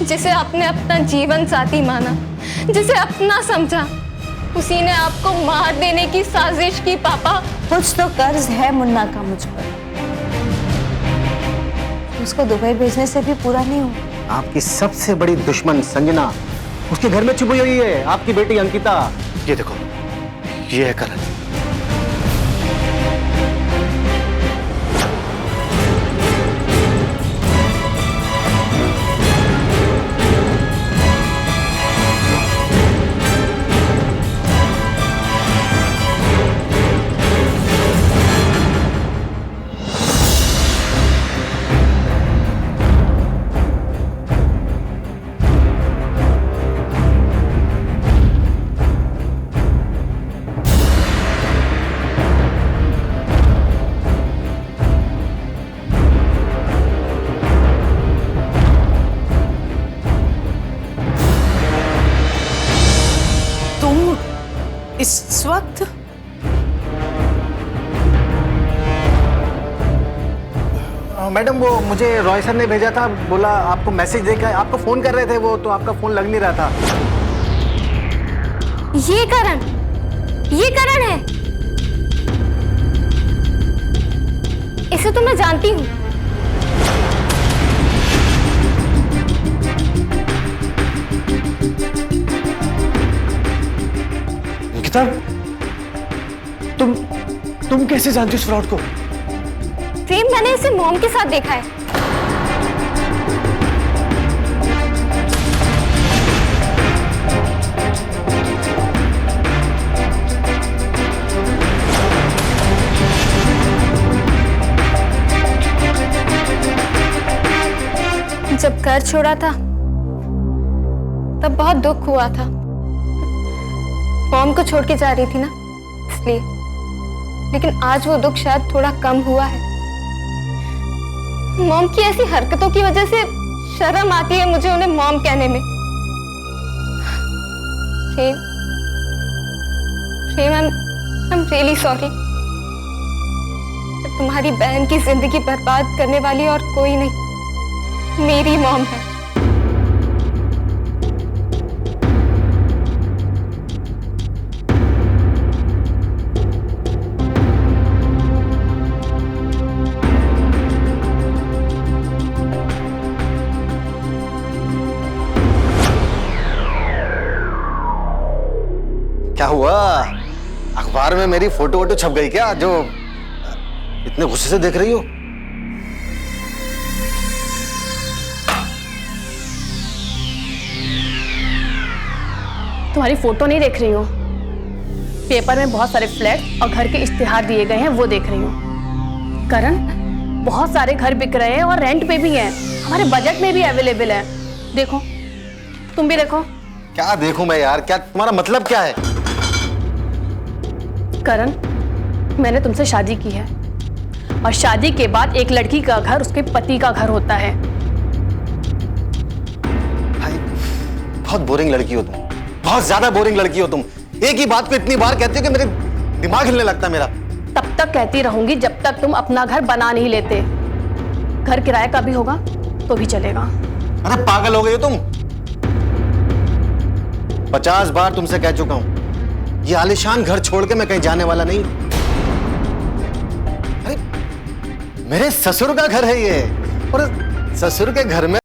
जिसे आपने अपना जीवन साथी माना, जिसे अपना समझा, उसी ने आपको मार देने की साजिश की। पापा, कुछ तो कर्ज है मुन्ना का मुझ पर, उसको दुबई भेजने से भी पूरा नहीं हुआ। आपकी सबसे बड़ी दुश्मन संजना उसके घर में छुपी हुई है, आपकी बेटी अंकिता। ये देखो, ये है करण। इस वक्त मैडम, वो मुझे रॉय सर ने भेजा था, बोला आपको मैसेज देकर आपको फोन कर रहे थे वो, तो आपका फोन लग नहीं रहा था। ये करण है। इसे तो मैं जानती हूँ। अंकिता, तुम कैसे जानती हो इस फ्रॉड को? प्रेम, मैंने इसे मॉम के साथ देखा है। जब घर छोड़ा था तब बहुत दुख हुआ था। मॉम को छोड़ के जा रही थी ना, इसलिए। लेकिन आज वो दुख शायद थोड़ा कम हुआ है। मॉम की ऐसी हरकतों की वजह से शर्म आती है मुझे उन्हें मॉम कहने में। प्रेम, I'm really sorry। तुम्हारी बहन की जिंदगी बर्बाद करने वाली और कोई नहीं, मेरी मॉम है। क्या हुआ? अखबार में मेरी फोटो वोटो छप गई क्या, जो इतने गुस्से से देख रही हो? तुम्हारी फोटो नहीं देख रही हूँ, पेपर में बहुत सारे फ्लैट और घर के इश्तिहार दिए गए हैं, वो देख रही हूँ। करण, बहुत सारे घर बिक रहे हैं और रेंट पे भी हैं, हमारे बजट में भी अवेलेबल है। देखो, तुम भी देखो। क्या देखूं मैं यार? क्या तुम्हारा मतलब क्या है? करण, मैंने तुमसे शादी की है और शादी के बाद एक लड़की का घर उसके पति का घर होता है। भाई, बहुत बोरिंग लड़की हो तुम, बहुत ज्यादा बोरिंग लड़की हो तुम। एक ही बात को इतनी बार कहती हो कि मेरे दिमाग हिलने लगता है मेरा। तब तक कहती रहूंगी जब तक तुम अपना घर बना नहीं लेते। घर किराए का भी होगा तो भी चलेगा। अरे पागल हो गई हो तुम? 50 बार तुमसे कह चुका हूं, ये आलीशान घर छोड़ के मैं कहीं जाने वाला नहीं। अरे मेरे ससुर का घर है ये, और ससुर के घर में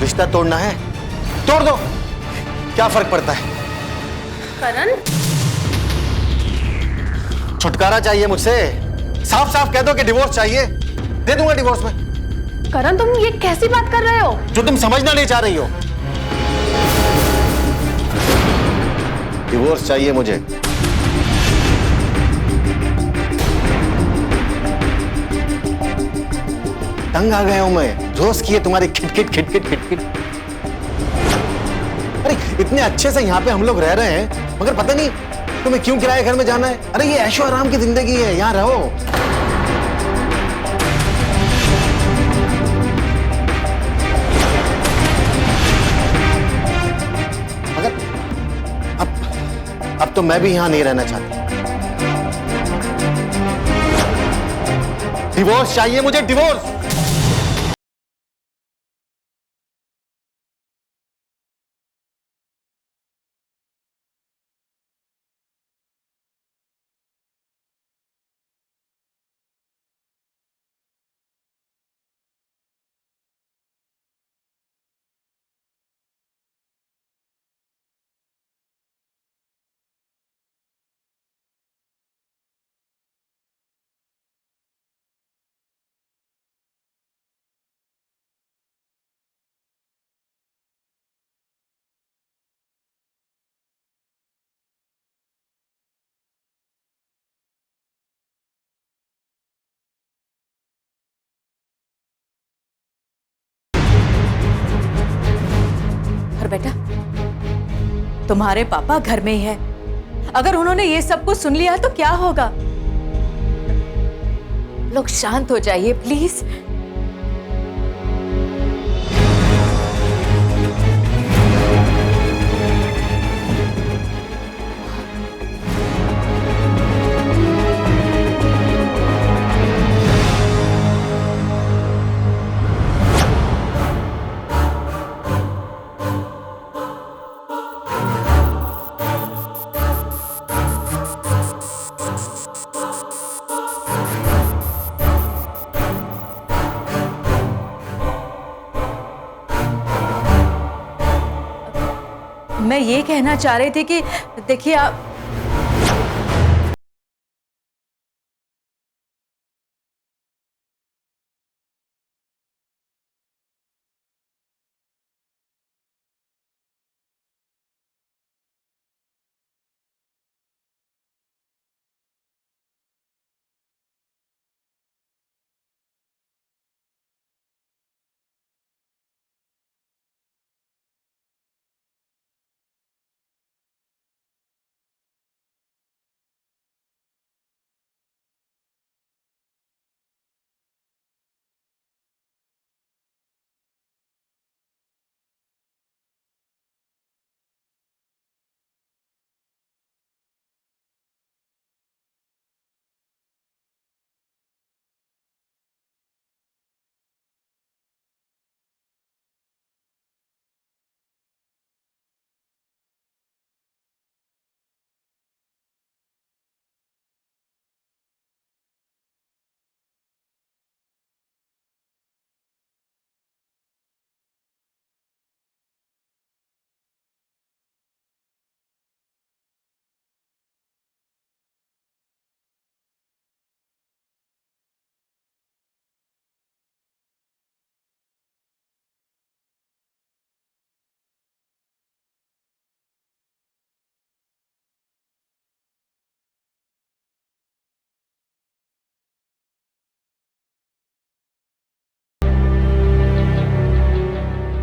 रिश्ता तोड़ना है, तोड़ दो, क्या फर्क पड़ता है? करण, छुटकारा चाहिए मुझसे। साफ साफ कह दो कि डिवोर्स चाहिए, दे दूंगा डिवोर्स में। करण तुम ये कैसी बात कर रहे हो? जो तुम समझना नहीं चाह रही हो। डिवोर्स चाहिए मुझे। तंग आ गया हूं मैं रोज की है तुम्हारी खिटखिट खिटखिट खिटखिट। अरे इतने अच्छे से यहाँ पे हम लोग रह रहे हैं, मगर पता नहीं तुम्हें क्यों किराए घर में जाना है। अरे ये ऐशो आराम की जिंदगी है, यहाँ रहो। मगर अब तो मैं भी यहाँ नहीं रहना चाहता। डिवोर्स चाहिए मुझे, डिवोर्स। और बेटा, तुम्हारे पापा घर में ही है। अगर उन्होंने ये सब कुछ सुन लिया तो क्या होगा? लोग शांत हो जाइए प्लीज। मैं ये कहना चाह रही थी कि देखिए आप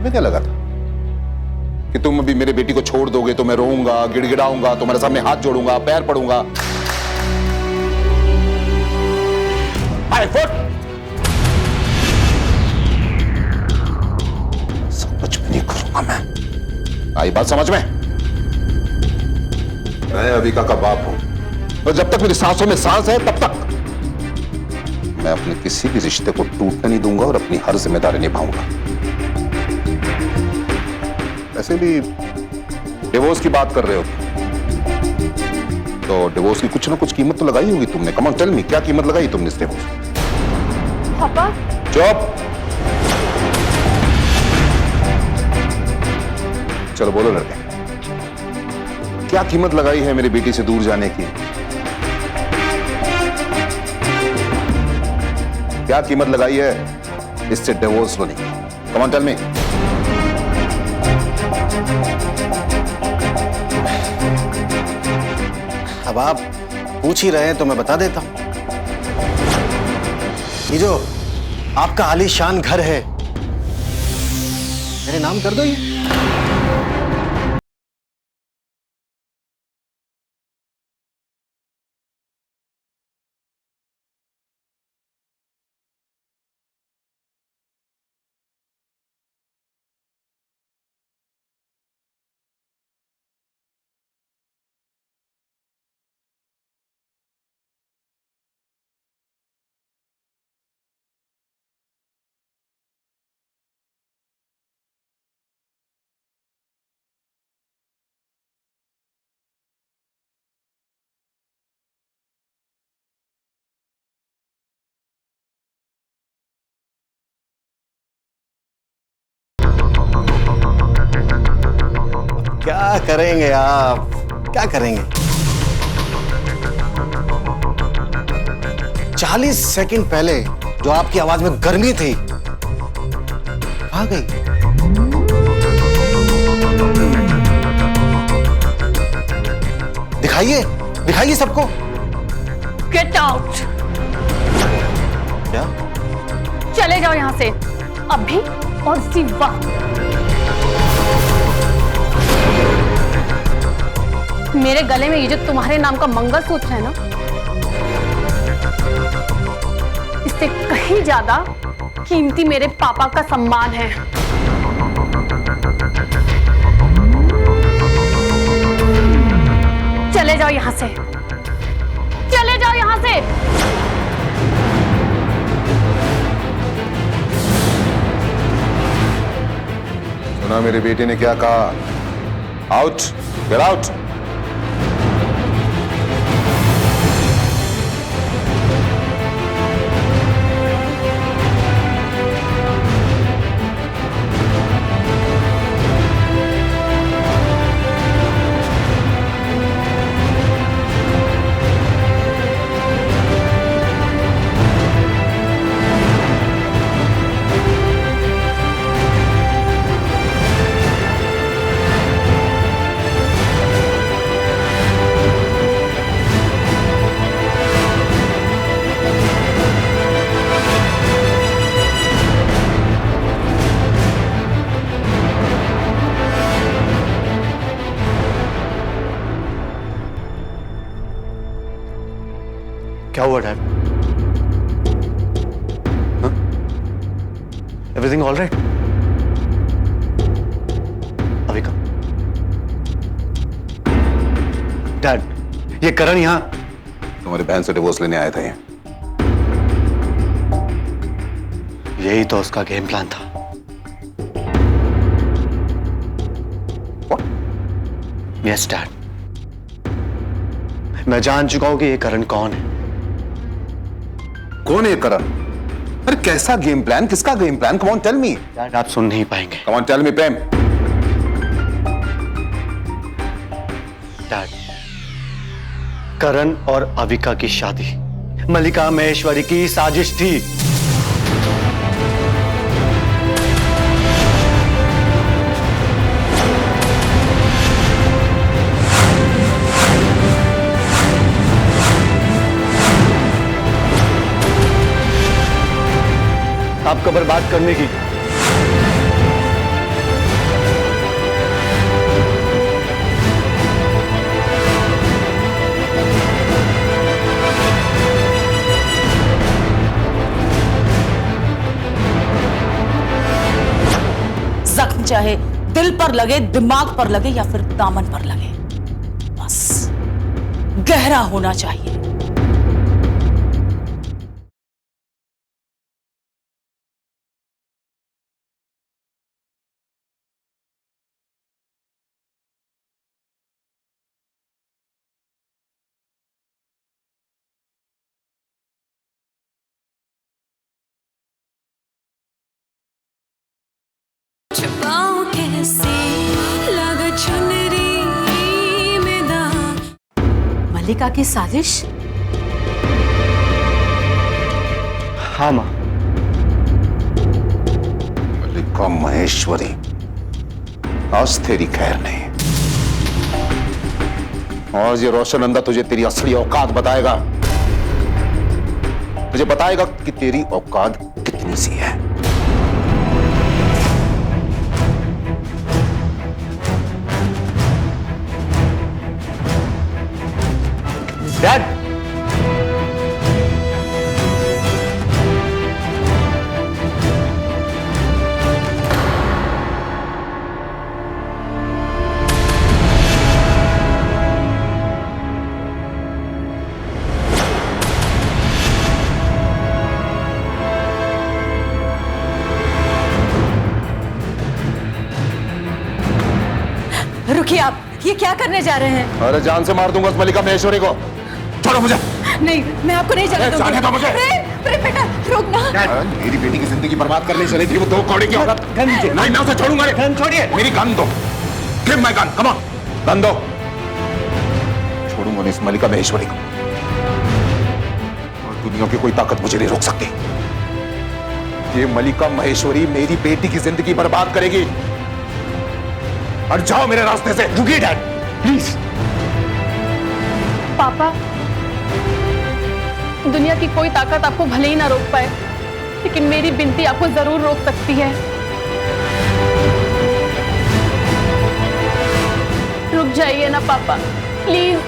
तुम्हें क्या लगा था कि तुम अभी मेरे बेटी को छोड़ दोगे तो मैं रोऊंगा, गिड़गिड़ाऊंगा, तुम्हारे सामने हाथ जोड़ूंगा, पैर पड़ूंगा? आई फुट सब कुछ भी नहीं करूंगा मैं। आई बात समझ में? मैं अविका का बाप हूं और जब तक मेरी सांसों में सांस है तब तक मैं अपने किसी भी रिश्ते को टूटने नहीं दूंगा और अपनी हर जिम्मेदारी निभाऊंगा। ऐसे भी डिवोर्स की बात कर रहे हो तो डिवोर्स की कुछ ना कुछ कीमत तो लगाई होगी तुमने। कम ऑन टेल मी, क्या कीमत लगाई तुमने इस डिवोर्स? पापा चुप। चलो बोलो लड़के, क्या कीमत लगाई है मेरी बेटी से दूर जाने की? क्या कीमत लगाई है इससे डिवोर्स होने की? Come on tell me. अब आप पूछ ही रहे हैं तो मैं बता देता हूं। ये जो आपका आलीशान घर है, मेरे नाम कर दो ये। क्या करेंगे आप, क्या करेंगे? 40 सेकंड पहले जो आपकी आवाज में गर्मी थी कहां गई? दिखाइए, दिखाइए सबको। Get out. क्या? चले जाओ यहाँ से अभी और इसी वक्त। मेरे गले में ये जो तुम्हारे नाम का मंगलसूत्र है ना, इससे कहीं ज्यादा कीमती मेरे पापा का सम्मान है। चले जाओ यहां से, चले जाओ यहां से। सुना मेरी बेटी ने क्या कहा? Out, get out. क्या हुआ dad? Everything all right? Avika, dad, ये करण यहां तुम्हारी बहन से डिवोर्स लेने आए थे। यही तो उसका गेम प्लान था। यस डैड, मैं जान चुका हूं कि ये करण कौन है। कौन है करण? अरे कैसा गेम प्लान, किसका game plan? Come on tell me. Dad आप सुन नहीं पाएंगे। Come on tell me Prem. Dad, Karan और अविका की शादी मल्लिका महेश्वरी की साजिश थी। आपको बर्बाद करने की। जख्म चाहे दिल पर लगे, दिमाग पर लगे या फिर दामन पर लगे, बस गहरा होना चाहिए। छुपाऊं कैसे लगा चुनरी में दाग। मल्लिका की साजिश? हाँ मां, मल्लिका महेश्वरी, आज तेरी खैर नहीं। आज ये रोशन नंदा तुझे तेरी असली औकात बताएगा, तुझे बताएगा कि तेरी औकात कितनी सी है। डैड, रुकिए आप, ये क्या करने जा रहे हैं? अरे जान से मार दूंगा उस मल्लिका महेश्वरी को। छोड़ो मुझे। नहीं, मैं आपको नहीं जाने दूंगी। जाने दो मुझे। प्रेम बेटा रुक ना। मेरी बेटी की जिंदगी बर्बाद करने चली थी वो 2 कौड़ी की औरत। नहीं, मैं उसे छोड़ूंगा नहीं। गन छोड़िए। मेरी गन दो। Give my gun, come on. Gun दो। छोड़ूंगा नहीं इस मल्लिका महेश्वरी को। और दुनिया की कोई ताकत मुझे नहीं रोक सकती। ये मल्लिका महेश्वरी मेरी बेटी की जिंदगी बर्बाद करेगी। हट जाओ मेरे रास्ते से। रुकिए डैड, प्लीज। पापा, दुनिया की कोई ताकत आपको भले ही ना रोक पाए, लेकिन मेरी विनती आपको जरूर रोक सकती है। रुक जाइए ना पापा, प्लीज।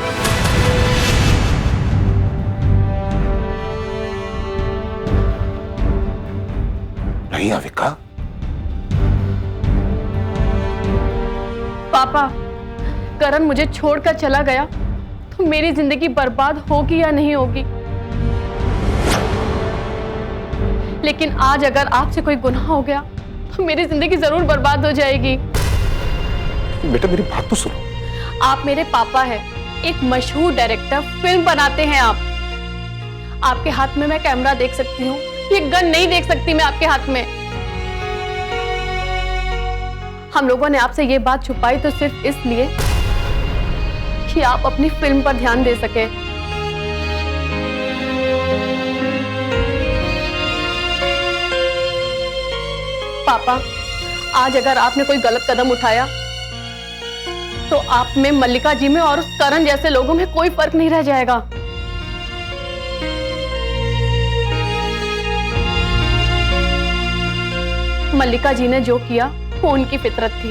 नहीं अविका, पापा, करण मुझे छोड़कर चला गया तो मेरी जिंदगी बर्बाद होगी या नहीं होगी, लेकिन आज अगर आपसे कोई गुनाह हो गया तो मेरी जिंदगी जरूर बर्बाद हो जाएगी। बेटा मेरी बात तो सुनो। आप मेरे पापा हैं, एक मशहूर डायरेक्टर, फिल्म बनाते हैं आप। आपके हाथ में मैं कैमरा देख सकती हूँ, ये गन नहीं देख सकती मैं आपके हाथ में। हम लोगों ने आपसे ये बात छुपाई तो सिर्फ इसलिए कि आप अपनी फिल्म पर ध्यान दे सके। पापा, आज अगर आपने कोई गलत कदम उठाया तो आप में, मल्लिका जी में और उस करण जैसे लोगों में कोई फर्क नहीं रह जाएगा। मल्लिका जी ने जो किया वो उनकी फितरत थी।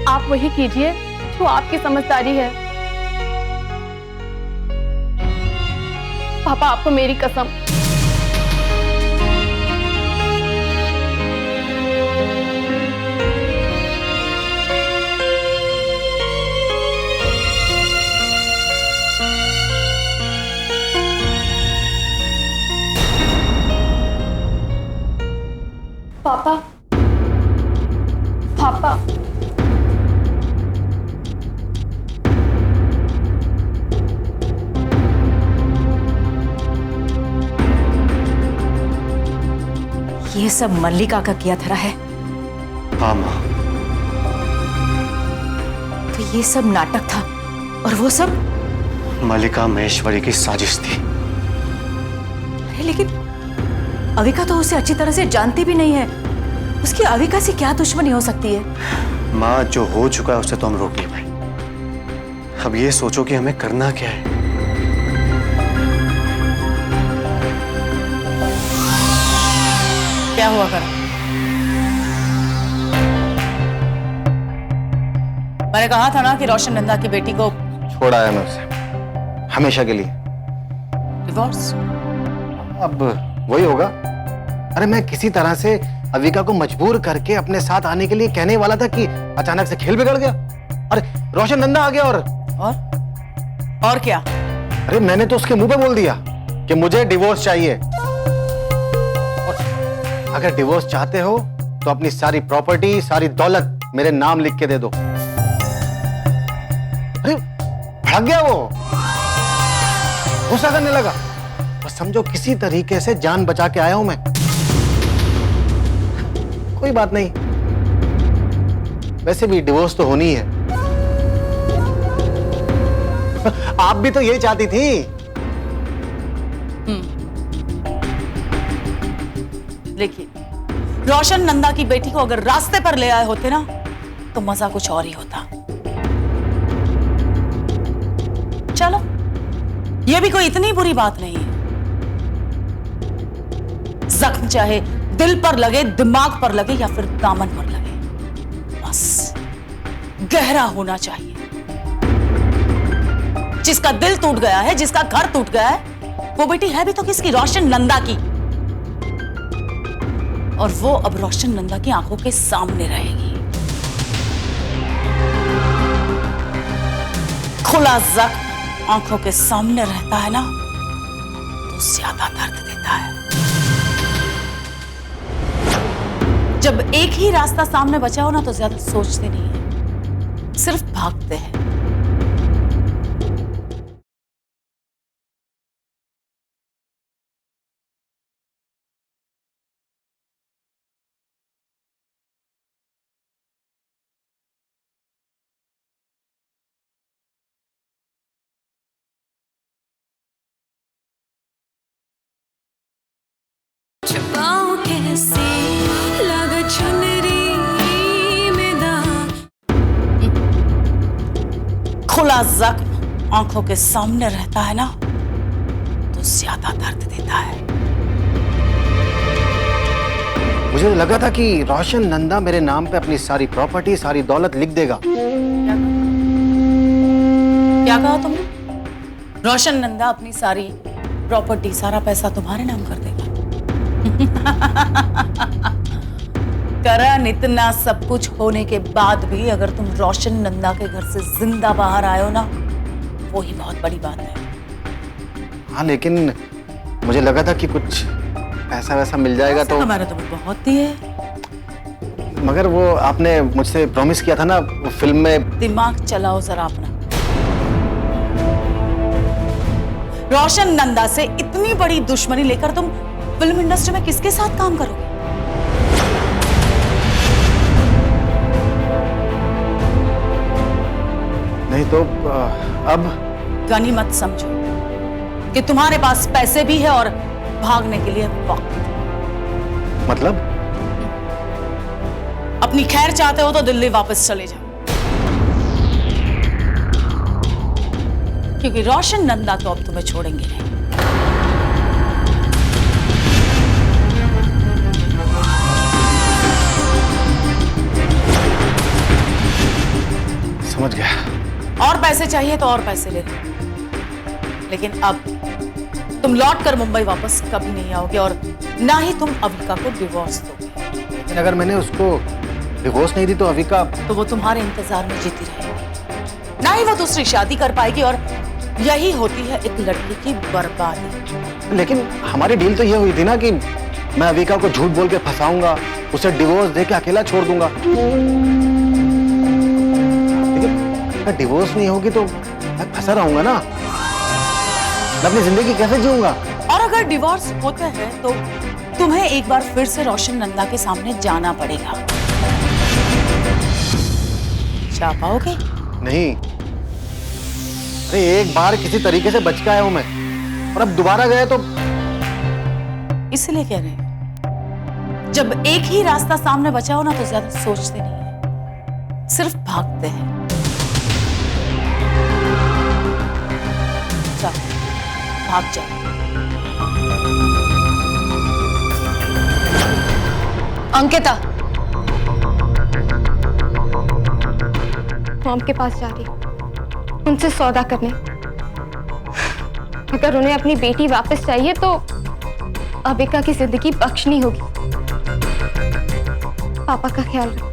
आप वही कीजिए जो आपकी समझदारी है। पापा, आपको मेरी कसम। पापा, पापा, ये सब मल्लिका का किया धरा है। हाँ माँ। तो ये सब नाटक था और वो सब मल्लिका महेश्वरी की साजिश थी। अरे लेकिन अविका तो उसे अच्छी तरह से जानती भी नहीं है। उसकी अविका से क्या दुश्मनी हो सकती है? माँ, जो हो चुका है उससे तो हम रोक नहीं पाए। अब ये सोचो कि हमें करना क्या है। क्या हुआ कर? मैंने कहा था ना कि रोशन नंदा की बेटी को छोड़ा है मैं उसे, हमेशा के लिए। डिवोर्स? अब वही होगा। अरे मैं किसी तरह से अविका को मजबूर करके अपने साथ आने के लिए कहने वाला था कि अचानक से खेल बिगड़ गया। अरे रोशन नंदा आ गया और क्या? अरे मैंने तो उसके मुंह पे बोल दिया कि मुझे डिवोर्स चाहिए। और अगर डिवोर्स चाहते हो तो अपनी सारी प्रॉपर्टी, सारी दौलत मेरे नाम लिख के दे दो। अरे भाग गया वो, गुस्सा करने लगा। बस समझो किसी तरीके से जान बचा के आया हूं मैं। कोई बात नहीं, वैसे भी डिवोर्स तो होनी है। आप भी तो यही चाहती थी। देखिए, रोशन नंदा की बेटी को अगर रास्ते पर ले आए होते ना तो मजा कुछ और ही होता। चलो, ये भी कोई इतनी बुरी बात नहीं है। जख्म चाहे दिल पर लगे, दिमाग पर लगे या फिर दामन पर लगे, बस गहरा होना चाहिए। जिसका दिल टूट गया है, जिसका घर टूट गया है, वो बेटी है भी तो किसकी? रोशन नंदा की। और वो अब रोशन नंदा की आंखों के सामने रहेगी। खुला जख्म आंखों के सामने रहता है ना तो ज्यादा दर्द देता है। जब एक ही रास्ता सामने बचा हो ना तो ज्यादा सोचते नहीं है, सिर्फ भागते हैं। छुपाऊं कैसे लगा चुनरी में दाग। खुला जख्म आंखों के सामने रहता है ना तो ज्यादा दर्द देता है। मुझे लगा था कि रोशन नंदा मेरे नाम पे अपनी सारी प्रॉपर्टी, सारी दौलत लिख देगा। क्या कहा तुमने? रोशन नंदा अपनी सारी प्रॉपर्टी, सारा पैसा तुम्हारे नाम कर देगा? करण, इतना सब कुछ होने के बाद भी अगर तुम रोशन नंदा के घर से जिंदा बाहर आए हो ना, वो ही बहुत बड़ी बात है। हाँ, लेकिन मुझे लगा था कि कुछ पैसा वैसा मिल जाएगा तो। हमारा तो बहुत दिए, मगर वो आपने मुझसे प्रॉमिस किया था ना वो फिल्म में। दिमाग चलाओ जरा अपना। रोशन नंदा से इतनी बड़ी दुश्मनी लेकर तुम फिल्म इंडस्ट्री में किसके साथ काम करोगे? नहीं तो अब गनी मत समझो कि तुम्हारे पास पैसे भी है और भागने के लिए वक्त। मतलब अपनी खैर चाहते हो तो दिल्ली वापस चले जाओ, क्योंकि रोशन नंदा तो अब तुम्हें छोड़ेंगे नहीं। समझ गया। और पैसे चाहिए तो और पैसे ले लो, लेकिन अब तुम लौट कर मुंबई वापस कभी नहीं आओगे और ना ही तुम अविका को डिवोर्स दोगे। लेकिन अगर मैंने उसको डिवोर्स नहीं दी तो अविका। तो वो तुम्हारे इंतजार में जीती रहेगी, ना ही वो दूसरी शादी कर पाएगी, और यही होती है एक लड़की की बर्बादी। लेकिन हमारी डील तो ये हुई थी ना कि मैं अविका को झूठ बोल के फंसाऊंगा, उसे डिवोर्स देके अकेला छोड़ दूंगा। लेकिन डिवोर्स नहीं होगी तो मैं फंसा रहूंगा ना, मैं अपनी जिंदगी कैसे जीऊंगा? और अगर डिवोर्स होता है तो तुम्हें एक बार फिर से रोशन नंदा के सामने जाना पड़ेगा। जा पाओगे? नहीं, अरे एक बार किसी तरीके से बच के आया हूं मैं, और अब दोबारा गए तो। इसलिए कह रहे हैं, जब एक ही रास्ता सामने बचा हो ना तो ज्यादा सोचते नहीं है, सिर्फ भागते हैं। जाओ, भाग जाओ। अंकिता मॉम के पास जा रही, उनसे सौदा करने। अगर उन्हें अपनी बेटी वापस चाहिए तो अविका की जिंदगी बख्शनी होगी। पापा का ख्याल रखो।